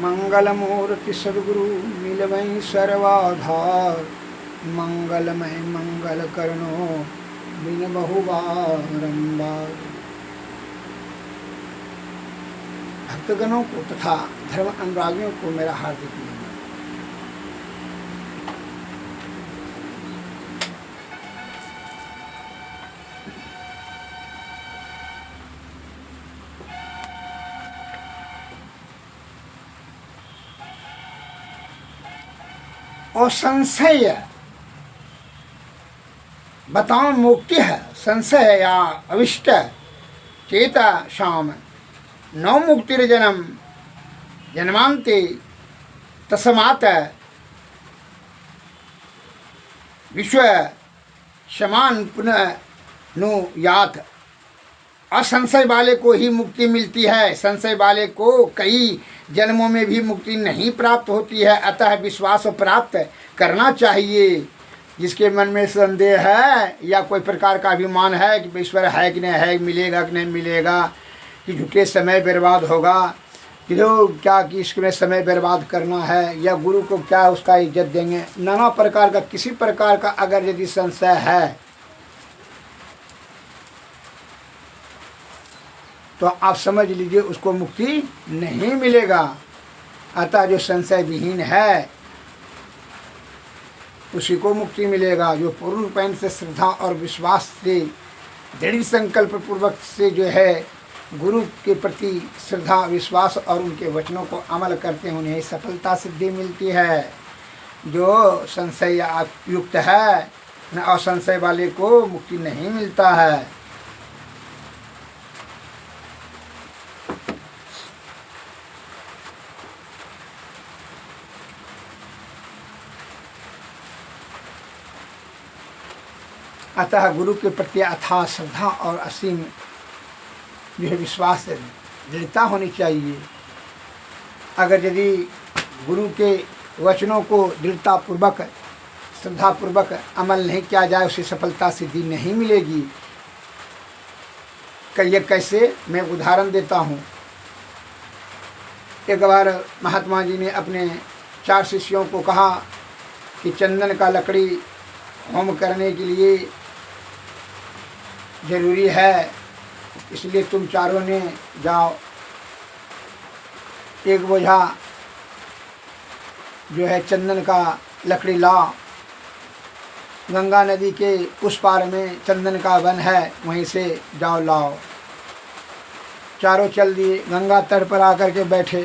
मंगलमूर्ति सद्गुरु मिलवई सर्वाधार, मंगलमय मंगल करनो बिन बहु बारंबार। भक्तगणों को तथा धर्म अनुरागियों को मेरा हार्दिक नमन। और संशय बताओ मुक्ति है, संशय या अविष्ट चेता शाम नौ मुक्तिर्जनम जन्मांते तस्मात् विश्व समान पुनः नु यात। असंशय वाले को ही मुक्ति मिलती है, संशय वाले को कई जन्मों में भी मुक्ति नहीं प्राप्त होती है। अतः विश्वास प्राप्त करना चाहिए। जिसके मन में संदेह है या कोई प्रकार का अभिमान है कि ईश्वर है कि नहीं है, मिलेगा कि नहीं मिलेगा, कि झूठे समय बर्बाद होगा, कि जो क्या कि इसमें समय बर्बाद करना है, या गुरु को क्या उसका इज्जत देंगे, नाना प्रकार का किसी प्रकार का अगर यदि संशय है तो आप समझ लीजिए उसको मुक्ति नहीं मिलेगा। अतः जो संशय विहीन है उसी को मुक्ति मिलेगा। जो पूर्ण रूप से श्रद्धा और विश्वास से दृढ़ संकल्प पूर्वक से जो है गुरु के प्रति श्रद्धा विश्वास और उनके वचनों को अमल करते हैं, उन्हें सफलता सिद्धि मिलती है। जो संशय युक्त है न असंशय वाले को मुक्ति नहीं मिलता है। अतः गुरु के प्रति अथाह श्रद्धा और असीम जो है विश्वास दृढ़ता होनी चाहिए। अगर यदि गुरु के वचनों को दृढ़तापूर्वक श्रद्धापूर्वक अमल नहीं किया जाए उसे सफलता सिद्धि नहीं मिलेगी। कहिए कैसे, मैं उदाहरण देता हूँ। एक बार महात्मा जी ने अपने 4 शिष्यों को कहा कि चंदन का लकड़ी होम करने के लिए जरूरी है, इसलिए तुम चारों ने जाओ, एक बोझा जो है चंदन का लकड़ी लाओ, गंगा नदी के उस पार में चंदन का वन है, वहीं से जाओ लाओ। चारों चल दिए, गंगा तट पर आकर के बैठे।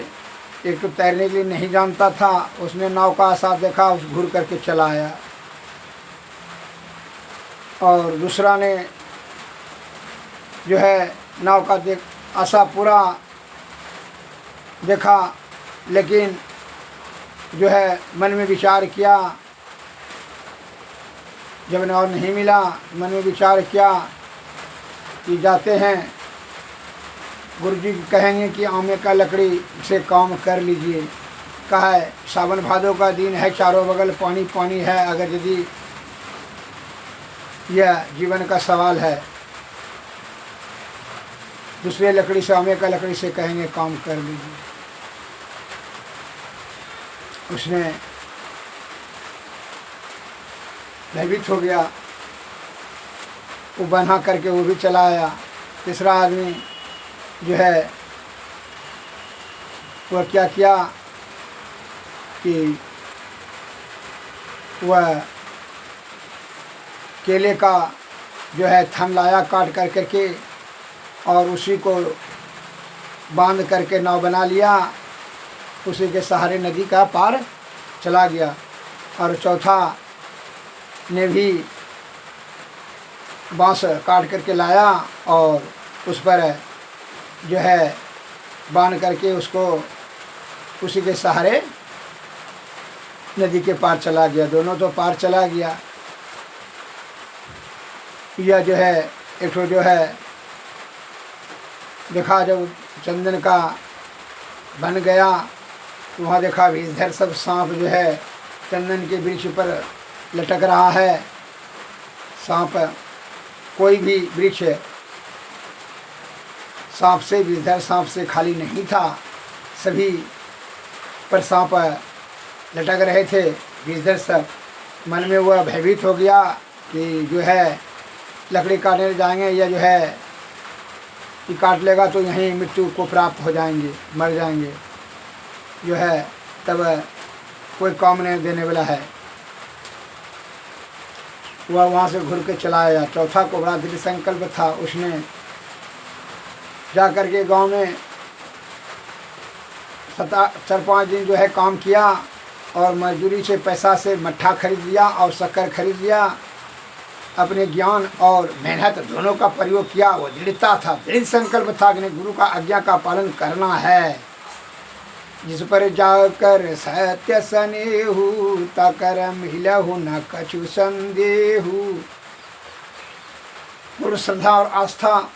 एक तो तैरने के लिए नहीं जानता था, उसने नाव का आसार देखा, उस घूर करके चला आया। और दूसरा ने जो है नाव का आशा पूरा देखा, लेकिन जो है मन में विचार किया, जब नाव नहीं मिला मन में विचार किया कि जाते हैं गुरुजी कहेंगे कि आमे का लकड़ी से काम कर लीजिए। कहा है सावन भादों का दिन है, चारों बगल पानी पानी है, अगर यदि यह जीवन का सवाल है, दूसरे लकड़ी से आमे का लकड़ी से कहेंगे काम कर लीजिए। उसने भयभीत हो गया, वो बना करके वो भी चला आया। तीसरा आदमी जो है वह क्या किया कि वह केले का जो है थन लाया काट कर करके और उसी को बांध करके नाव बना लिया, उसी के सहारे नदी का पार चला गया। और चौथा ने भी बांस काट करके लाया और उस पर जो है बांध करके उसको उसी के सहारे नदी के पार चला गया। दोनों तो पार चला गया। यह जो है एक ठो जो है देखा, जब चंदन का बन गया तो वहाँ देखा विषधर सब सांप जो है चंदन के वृक्ष पर लटक रहा है। सांप कोई भी वृक्ष सांप से विषधर सांप से खाली नहीं था, सभी पर सांप लटक रहे थे। गिरधर सब मन में वह भयभीत हो गया कि जो है लकड़ी काटने जाएंगे या जो है कि काट लेगा तो यहीं मृत्यु को प्राप्त हो जाएंगे, मर जाएंगे, जो है तब कोई काम नहीं देने वाला है। वह वहाँ से घुर के चला आया। चौथा को बड़ा दृढ़ संकल्प था। उसने जा कर के गाँव में 4-5 दिन जो है काम किया और मजदूरी से पैसा से मट्ठा खरीद लिया और शक्कर खरीद लिया। अपने ज्ञान और मेहनत दोनों का प्रयोग किया। वो दृढ़ता था, दृढ़ संकल्प था कि गुरु का आज्ञा का पालन करना है। जिस पर जाकर सत्य सनेहु ताकर मिलहु न कछु संदेहु। पूर्ण श्रद्धा और आस्था,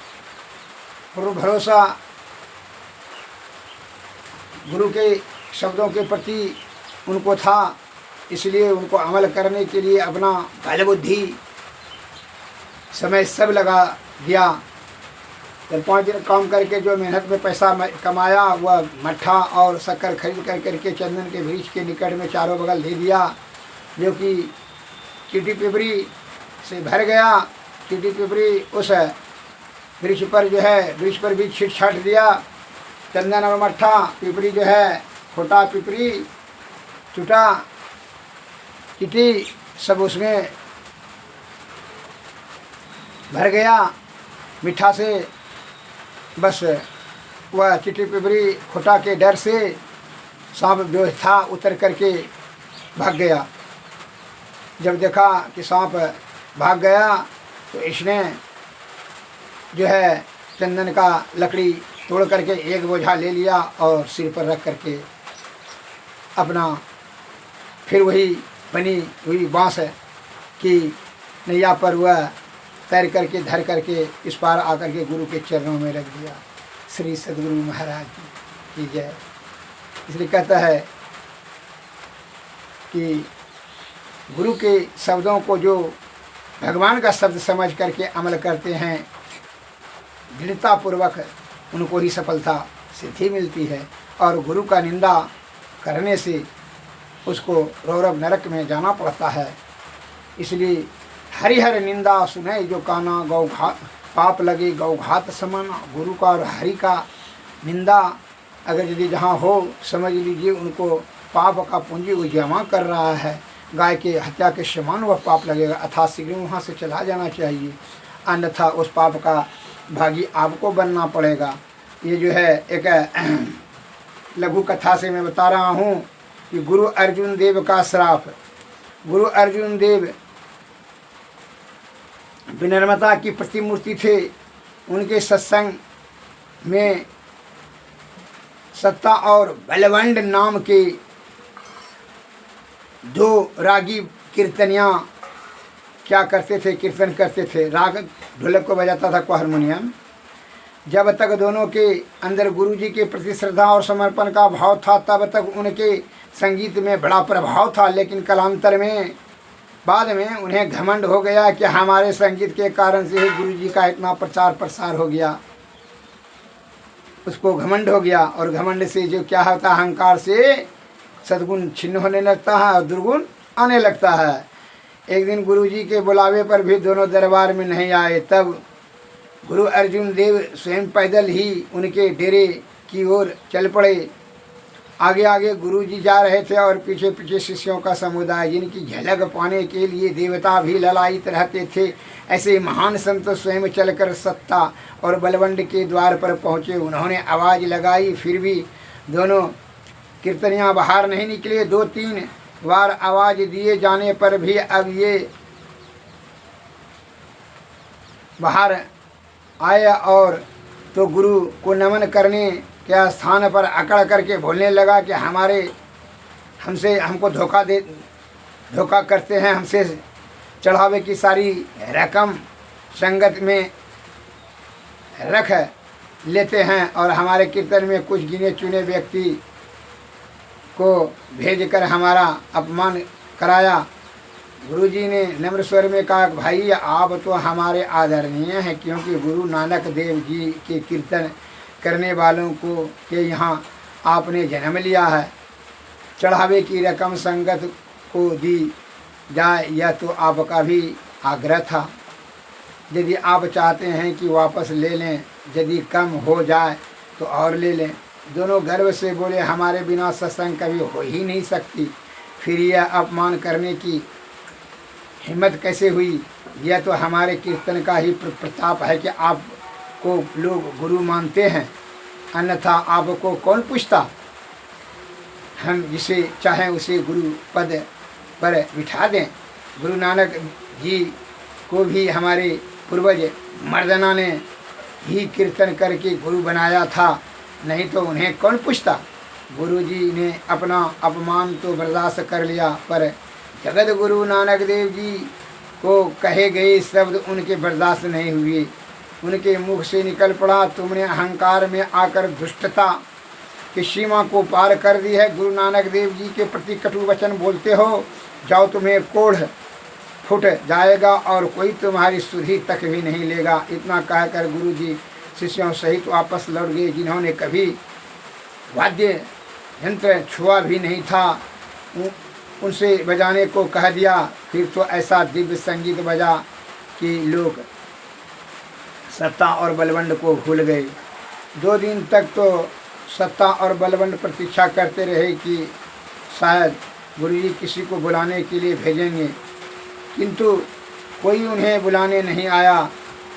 पूर्ण भरोसा गुरु के शब्दों के प्रति उनको था, इसलिए उनको अमल करने के लिए अपना बल बुद्धि समय सब लगा दिया। 5 दिन काम करके जो मेहनत में पैसा कमाया वह मट्ठा और शक्कर खरीद कर करके चंदन के वृक्ष के निकट में चारों बगल दे दिया, जो कि चीटी पिपरी से भर गया। चीटी पिपरी उस वृक्ष पर जो है वृक्ष पर भी छीट छाट दिया। चंदन और मट्ठा पिपरी जो है खोटा पिपरी चुटा चीटी सब उसमें भर गया मीठा से। बस वह चिट्टी पिपरी खोटा के डर से सांप जो था उतर करके भाग गया। जब देखा कि सांप भाग गया तो इसने जो है चंदन का लकड़ी तोड़ करके एक बोझा ले लिया और सिर पर रख करके अपना फिर वही बनी हुई बाँस की नैया पर वह तैर करके धर करके इस पार आकर के गुरु के चरणों में रख दिया। श्री सद्गुरु महाराज की जय। इसलिए कहता है कि गुरु के शब्दों को जो भगवान का शब्द समझ करके अमल करते हैं, दृढ़तापूर्वक उनको ही सफलता सिद्धि मिलती है। और गुरु का निंदा करने से उसको रौरव नरक में जाना पड़ता है। इसलिए हरिहर निंदा सुने जो काना, गौ घात पाप लगे गौ घात समाना। गुरु का और हरि का निंदा अगर यदि जहाँ हो, समझ लीजिए उनको पाप का पूंजी वो जमा कर रहा है। गाय के हत्या के समान वह पाप लगेगा, अथा शीघ्र वहाँ से चला जाना चाहिए, अन्यथा उस पाप का भागी आपको बनना पड़ेगा। ये जो है एक लघु कथा से मैं बता रहा हूँ कि गुरु अर्जुन देव का श्राप। गुरु अर्जुन देव विनम्रता की प्रतिमूर्ति थे। उनके सत्संग में सत्ता और बलवंड नाम के 2 रागी कीर्तनियाँ क्या करते थे, कीर्तन करते थे। राग ढोलक को बजाता था, को हारमोनियम। जब तक दोनों के अंदर गुरु जी के प्रति श्रद्धा और समर्पण का भाव था तब तक उनके संगीत में बड़ा प्रभाव था। लेकिन कालांतर में बाद में उन्हें घमंड हो गया कि हमारे संगीत के कारण से ही गुरु जी का इतना प्रचार प्रसार हो गया। उसको घमंड हो गया और घमंड से जो क्या होता है, अहंकार से सद्गुण छिन्न होने लगता है और दुर्गुण आने लगता है। एक दिन गुरु जी के बुलावे पर भी दोनों दरबार में नहीं आए। तब गुरु अर्जुन देव स्वयं पैदल ही उनके डेरे की ओर चल पड़े। आगे आगे गुरु जी जा रहे थे और पीछे पीछे शिष्यों का समुदाय, जिनकी झलक पाने के लिए देवता भी ललायित रहते थे। ऐसे महान संत स्वयं चलकर सत्ता और बलवंड के द्वार पर पहुँचे। उन्होंने आवाज़ लगाई, फिर भी दोनों कीर्तनियाँ बाहर नहीं निकले। 2-3 बार आवाज़ दिए जाने पर भी अब ये बाहर आया और तो गुरु को नमन करने के स्थान पर अकड़ करके बोलने लगा कि हमको धोखा करते हैं, हमसे चढ़ावे की सारी रकम संगत में रख लेते हैं और हमारे कीर्तन में कुछ गिने चुने व्यक्ति को भेजकर हमारा अपमान कराया। गुरुजी ने नम्र स्वर में कहा, भाई आप तो हमारे आदरणीय हैं, क्योंकि गुरु नानक देव जी के कीर्तन करने वालों को के यहाँ आपने जन्म लिया है। चढ़ावे की रकम संगत को दी जाए, यह तो आपका भी आग्रह था। यदि आप चाहते हैं कि वापस ले लें, यदि कम हो जाए तो और ले लें। दोनों गर्व से बोले, हमारे बिना सत्संग कभी हो ही नहीं सकती, फिर यह अपमान करने की हिम्मत कैसे हुई? यह तो हमारे कीर्तन का ही प्रताप है कि आपको लोग गुरु मानते हैं, अन्यथा आपको कौन पूछता। हम जिसे चाहें उसे गुरु पद पर बिठा दें। गुरु नानक जी को भी हमारे पूर्वज मर्दना ने ही कीर्तन करके गुरु बनाया था, नहीं तो उन्हें कौन पूछता। गुरु जी ने अपना अपमान तो बर्दाश्त कर लिया, पर जगत गुरु नानक देव जी को कहे गए शब्द उनके बर्दाश्त नहीं हुए। उनके मुख से निकल पड़ा, तुमने अहंकार में आकर दुष्टता की सीमा को पार कर दी है। गुरु नानक देव जी के प्रति कटु वचन बोलते हो, जाओ तुम्हें कोढ़ फूट जाएगा और कोई तुम्हारी सुधि तक भी नहीं लेगा। इतना कहकर गुरु जी शिष्यों सहित वापस लौट गए। जिन्होंने कभी वाद्य यंत्र छुआ भी नहीं था, उनसे बजाने को कह दिया। फिर तो ऐसा दिव्य संगीत बजा कि लोग सत्ता और बलवंड को भूल गए। 2 दिन तक तो सत्ता और बलवंड प्रतीक्षा करते रहे कि शायद गुरुजी किसी को बुलाने के लिए भेजेंगे, किंतु कोई उन्हें बुलाने नहीं आया।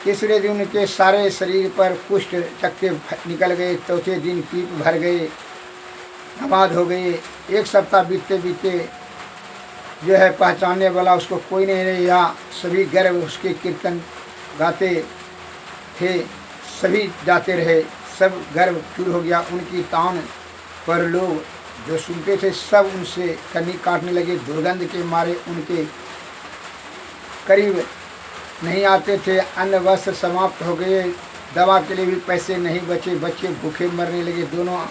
तीसरे दिन उनके सारे शरीर पर कुष्ठ चक्के निकल गए। चौथे दिन पीप भर गए, आबाद हो गए। 1 सप्ताह बीतते बीतते जो है पहचानने वाला उसको कोई नहीं रहा। सभी गर्व उसके कीर्तन गाते थे, सभी जाते रहे, सब गर्व चूर हो गया। उनकी तान पर लोग जो सुनते थे सब उनसे कन्नी काटने लगे। दुर्गंध के मारे उनके करीब नहीं आते थे। अन्न वस्त्र समाप्त हो गए, दवा के लिए भी पैसे नहीं बचे। बच्चे भूखे मरने लगे, दोनों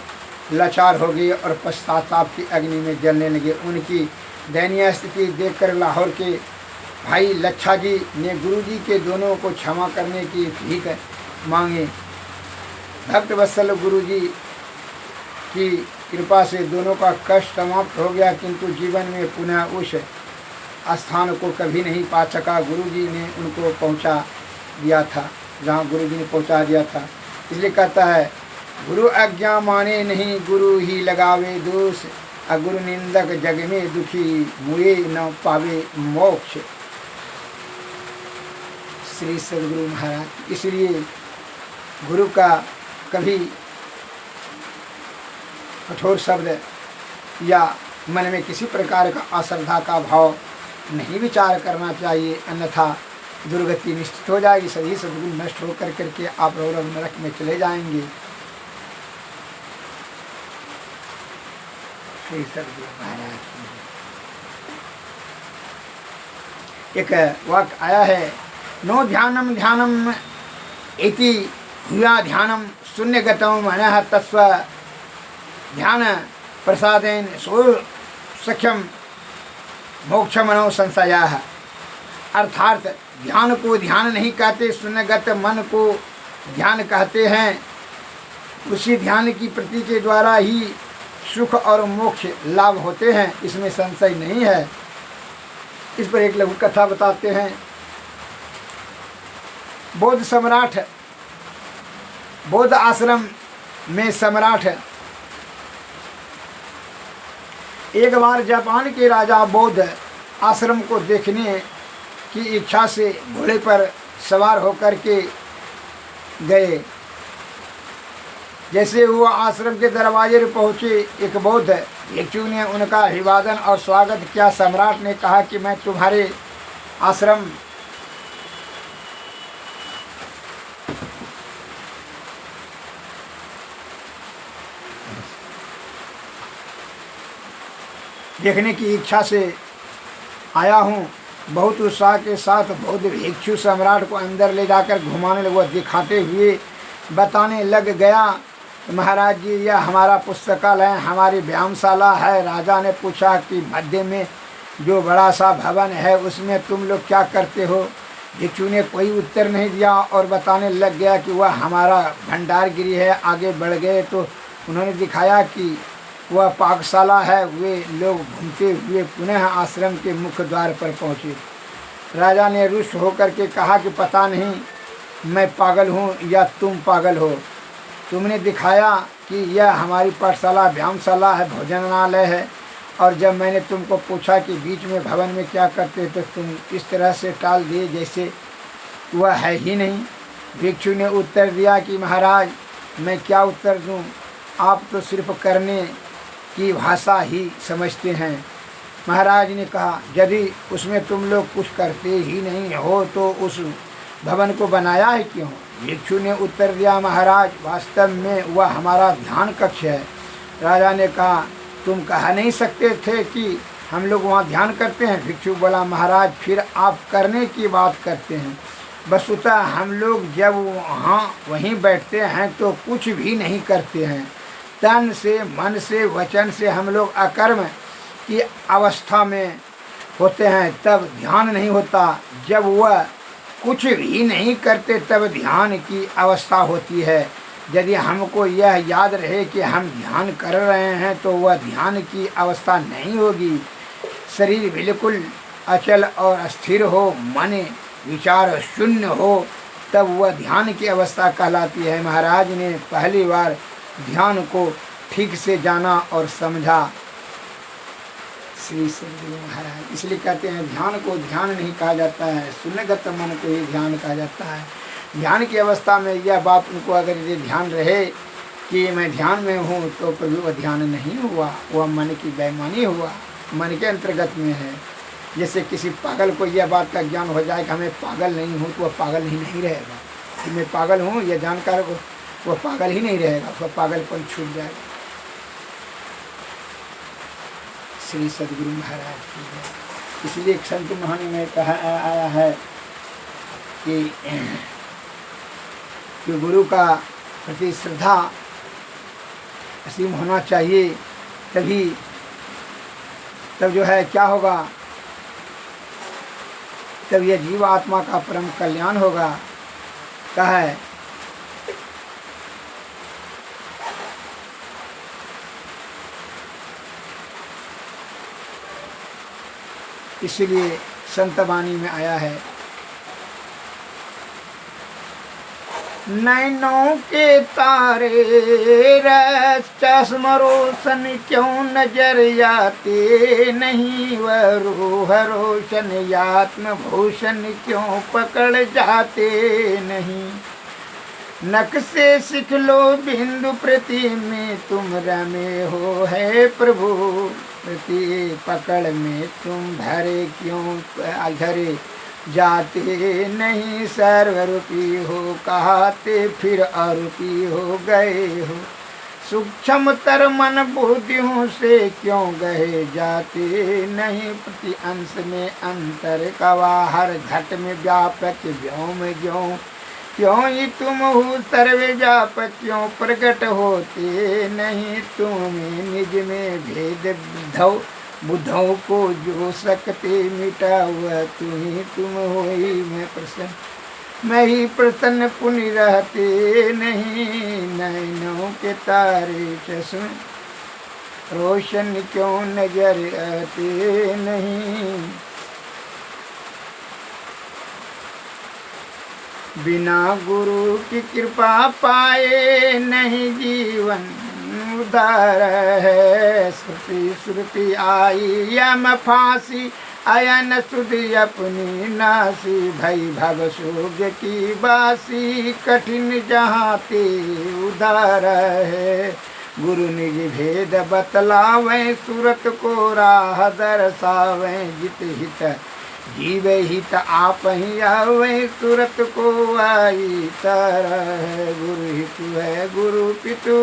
लाचार हो गए और पश्चाताप की अग्नि में जलने लगे। उनकी दयनीय स्थिति देखकर लाहौर के भाई लच्छा जी ने गुरु जी के दोनों को क्षमा करने की भीख मांगे। भक्त वत्सल गुरु जी की कृपा से दोनों का कष्ट समाप्त हो गया, किंतु जीवन में पुनः उस स्थान को कभी नहीं पा सका। गुरु जी ने उनको पहुंचा दिया था जहां गुरु जी ने पहुंचा दिया था। इसलिए कहता है, गुरु आज्ञा माने नहीं गुरु ही लगावे दोष, अगुरु निंदक जग में दुखी मुए न पावे मोक्ष। श्री सदगुरु महाराज। इसलिए गुरु का कभी कठोर शब्द या मन में किसी प्रकार का अश्रद्धा का भाव नहीं विचार करना चाहिए, अन्यथा दुर्गति निश्चित हो जाएगी। सभी सद्गुण नष्ट होकर करके आप रौरव नरक में चले जाएंगे। श्री सद्गुरु महाराज। एक वाक्य आया है, नो ध्यानम ध्यानम इति हुआ ध्यानम शून्यगतम मनः तस्व ध्यान प्रसादेन सो सख्यम मोक्ष मनो संशयः। अर्थात ध्यान को ध्यान नहीं कहते, शून्यगत मन को ध्यान कहते हैं। उसी ध्यान की प्रति के द्वारा ही सुख और मोक्ष लाभ होते हैं, इसमें संशय नहीं है। इस पर एक लघु कथा बताते हैं। बौद्ध सम्राट, बौद्ध आश्रम में सम्राट एक बार जापान के राजा बौद्ध आश्रम को देखने की इच्छा से घोड़े पर सवार होकर के गए। जैसे वो आश्रम के दरवाजे पर पहुँचे, एक बौद्ध भिक्षु ने उनका अभिवादन और स्वागत किया। सम्राट ने कहा कि मैं तुम्हारे आश्रम देखने की इच्छा से आया हूँ। बहुत उत्साह के साथ बौद्ध भिक्षु सम्राट को अंदर ले जाकर घुमाने लगा, दिखाते हुए बताने लग गया, महाराज जी यह हमारा पुस्तकालय, हमारी व्यायामशाला है। राजा ने पूछा कि मध्य में जो बड़ा सा भवन है उसमें तुम लोग क्या करते हो? भिक्षु ने कोई उत्तर नहीं दिया और बताने लग गया कि वह हमारा भंडारगिरी है। आगे बढ़ गए तो उन्होंने दिखाया कि वह पाकशाला है। वे लोग घूमते हुए पुनः आश्रम के मुख्य द्वार पर पहुँचे। राजा ने रुष्ट होकर के कहा कि पता नहीं मैं पागल हूँ या तुम पागल हो। तुमने दिखाया कि यह हमारी पाठशाला व्यायामशाला है, भोजनालय है, और जब मैंने तुमको पूछा कि बीच में भवन में क्या करते तो तुम इस तरह से टाल दिए जैसे वह है ही नहीं। भिक्षु ने उत्तर दिया कि महाराज मैं क्या उत्तर दूं, आप तो सिर्फ करने की भाषा ही समझते हैं। महाराज ने कहा यदि उसमें तुम लोग कुछ करते ही नहीं हो तो उस भवन को बनाया है क्यों? भिक्षु ने उत्तर दिया महाराज वास्तव में वह हमारा ध्यान कक्ष है। राजा ने कहा तुम कह नहीं सकते थे कि हम लोग वहाँ ध्यान करते हैं? भिक्षु बोला महाराज फिर आप करने की बात करते हैं। वस्तुतः हम लोग जब वहाँ वहीं बैठते हैं तो कुछ भी नहीं करते हैं। तन से मन से वचन से हम लोग अकर्म की अवस्था में होते हैं तब ध्यान नहीं होता। जब वह कुछ भी नहीं करते तब ध्यान की अवस्था होती है। यदि हमको यह याद रहे कि हम ध्यान कर रहे हैं तो वह ध्यान की अवस्था नहीं होगी। शरीर बिल्कुल अचल और स्थिर हो, मन विचार शून्य हो, तब वह ध्यान की अवस्था कहलाती है। महाराज ने पहली बार ध्यान को ठीक से जाना और समझा। श्री सद्गुरु महाराज इसलिए कहते हैं ध्यान को ध्यान नहीं कहा जाता है, शून्यगत मन को ही ध्यान कहा जाता है। ध्यान की अवस्था में यह बात उनको अगर ये ध्यान रहे कि मैं ध्यान में हूँ तो कभी वह ध्यान नहीं हुआ, वह मन की बेईमानी हुआ, मन के अंतर्गत में है। जैसे किसी पागल को यह बात का ज्ञान हो जाए कि हमें पागल नहीं हूँ तो वह पागल ही नहीं रहेगा। कि मैं पागल हूँ यह जानकर वह पागल ही नहीं रहेगा, वह पागलपन छूट जाएगा। श्री सद्गुरु महाराज की जय। इसलिए एक संत महानी में कहा आया है कि गुरु का प्रति श्रद्धा असीम होना चाहिए, तभी तब जो है क्या होगा, तब यह जीव आत्मा का परम कल्याण होगा। कहा है इसलिए संत वाणी में आया है नैनों के तारे चश्म रोशन क्यों नजर आते नहीं, वह रूह रोशन आत्म भूषण क्यों पकड़ जाते नहीं। नक से सीख लो बिंदु प्रति में तुम रमे हो है प्रभु, प्रति पकड़ में तुम धरे क्यों धरे जाते नहीं। सर्वरूपी हो कहते फिर आरोपी हो गए हो, सूक्ष्म तर मन बुद्धियों से क्यों गए जाते नहीं। प्रति अंश में अंतर कवा हर घट में व्यापक व्योम ज्यों, क्यों ही तुम हो सर्वे व्यापक क्यों प्रकट होते नहीं। तुम्हें निज में भेद बुद्धों को जो सकते मिटा हुआ तुम हो ही मैं प्रसन्न, मैं ही प्रसन्न पुण्य रहते नहीं। नैनों के तारे चश्मे रोशन क्यों नजर आते नहीं। बिना गुरु की कृपा पाए नहीं जीवन उदार है। श्रुति श्रुति आई यम फांसी अयन सुधि अपनी नासी, भई भव सोग की बासी कठिन जहाँ ते उदार है। गुरु निज भेद बतलावें सूरत को राह दर्शावें, जित हित जीव हित आप ही आवे सूरत को आई तरह। गुरु हितु है गुरु पितु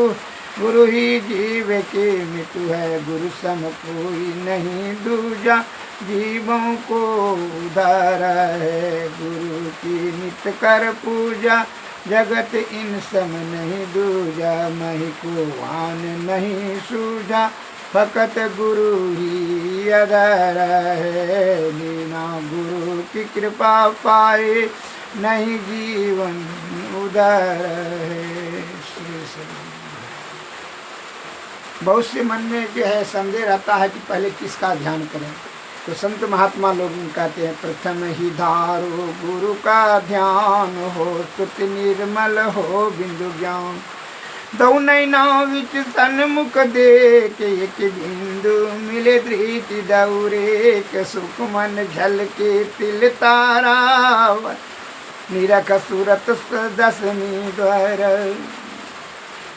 गुरु ही जीव के मितु है, गुरु सम कोई नहीं दूजा जीवों को उधार है। गुरु की नित कर पूजा जगत इन सम नहीं दूजा, मही को आन नहीं सूझा फकत गुरु ही अधर है। बिना गुरु की कृपा पाए नहीं जीवन उदार है। बहुत से मन में जो है संदेह रहता है कि पहले किसका ध्यान करें। तो संत महात्मा लोग कहते हैं, प्रथम ही धारो गुरु का ध्यान हो, स्तुति निर्मल हो बिंदु ज्ञान। दौ नैना विच सन्मुख देख, एक बिंदु मिले धृति दौरे के, सुख मन झलके तिल तारा, निरख सूरत दसमी द्वार।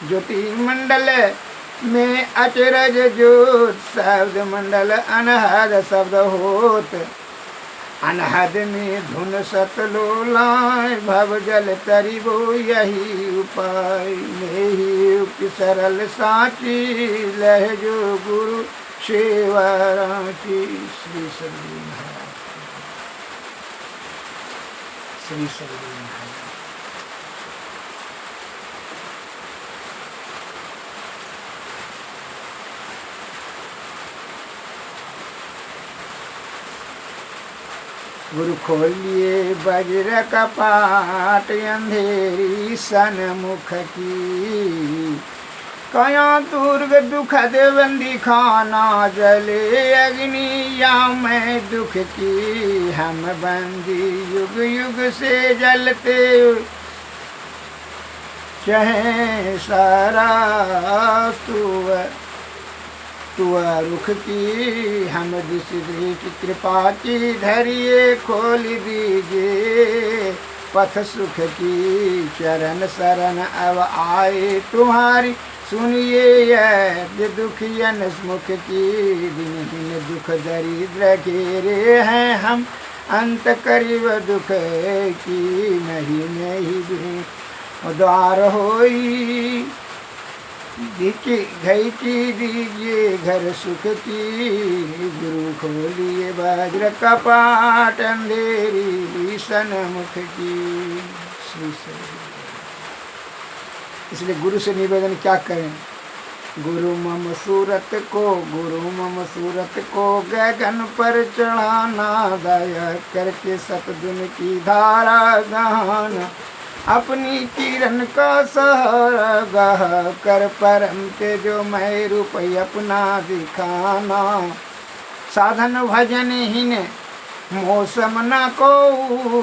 ज्योति मंडल में अचरज जोत, शब्द मंडल अनहद शब्द होत। अनहद में धुन सतलोलाय, भव जल तरिबो यही उपाय। नहीं उक्ति सरल साची, लह जो गुरु सेवा राची। श्री सद्गुरु महाराज, श्री सद्गुरु महाराज। गुरु खोलिए वज्र कपाट, अंधेरी सन्मुख की। कया दुर्ग दुखद बंदी खाना, जले अग्नि या मैं दुख की। हम बंदी युग युग से जलते, चाहे सारा तुआ रुख की। हम जिस की कृपा की धरिए, खोल दीजिए पथ सुख की। चरण शरण अब आए तुम्हारी, सुनिए यह दुखियन मुख की। दिन दिन दुख दरिद्र घेरे हैं हम, अंत करीब दुख की। नहीं नहीं द्वार होई, घई की दीजिए घर सुख की। गुरु खोलिए वज्र कपाट, अंधेरी सन्मुख की। श्री इसलिए गुरु से निवेदन क्या करें? गुरु मम सूरत को, गुरु मम सूरत को गगन पर चढ़ाना। दया करके सतगुण की धारा गहाना। अपनी किरण का सहारा गाह कर, परम के जो मैं रूप अपना दिखाना। साधन भजनहीन मौसम न को,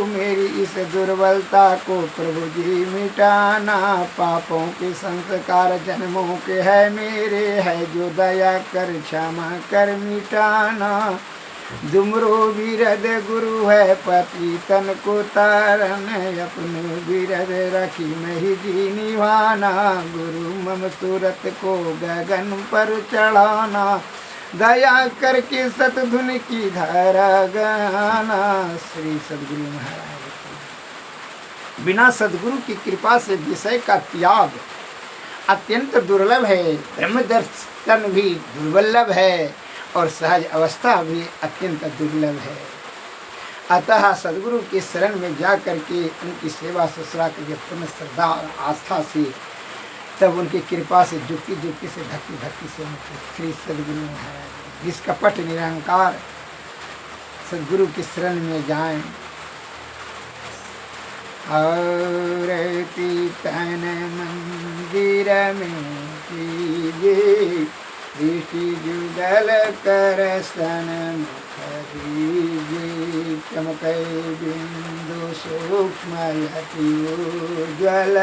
मेरी इस दुर्बलता को प्रभु जी मिटाना। पापों के संस्कार जन्मों के है मेरे, है जो दया कर क्षमा कर मिटाना। दुमरो विरद गुरु है पति तन को तारन, अपने विरद रखी नहीं जी निभाना। गुरु मम सूरत को गगन पर चढ़ाना। दया करके सतधुन की धारा गाना। श्री सद्गुरु महाराज। बिना सद्गुरु की कृपा से विषय का त्याग अत्यंत दुर्लभ है, ब्रह्म दर्शन भी दुर्लभ है और सहज अवस्था भी अत्यंत दुर्लभ है। अतः सद्गुरु के शरण में जा करके उनकी सेवा ससुरा करके पूर्ण श्रद्धा और आस्था से, तब उनकी कृपा से जुक्ति जुक्ति से भक्ति भक्ति से उनके श्री सद्गुरु महाराज जिस कपट निरंकार सद्गुरु की शरण में जाएं। और तन मंदिर में कीजिए, दृष्टि जुगल कर सन मुख दीजिए। चमकै बिंदु सूक्ष्म अति उज्ज्वल,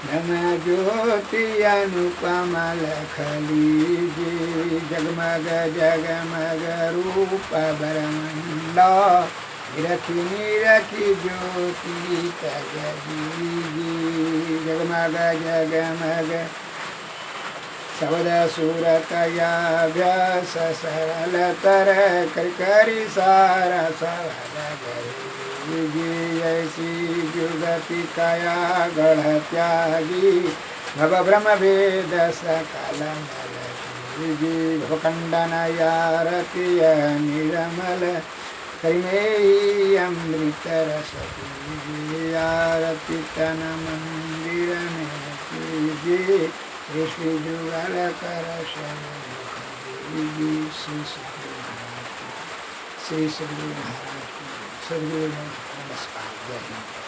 नम ज्योति अनुपम लख लीजिए। जगमग जगमग रूप बरमंडा, निरखी निरखी ज्योति तज दीजिए। जगमग जगमग शब्द सूरत याभ्यास, सरल तर कर करी सारा सवल जी। ऐसी जुगति कया गढ़ त्यागी, भव ब्रह्म वेद सकल मल जी। भवखंडन यारति निरमल, करिमेयी अमृत रस पीजिए। आरती तन मंदिर में कीजिए, श्री जुगल कर श्री सद्गुरु महाराज। सद्गुरु नमस्कार। जय हिंद।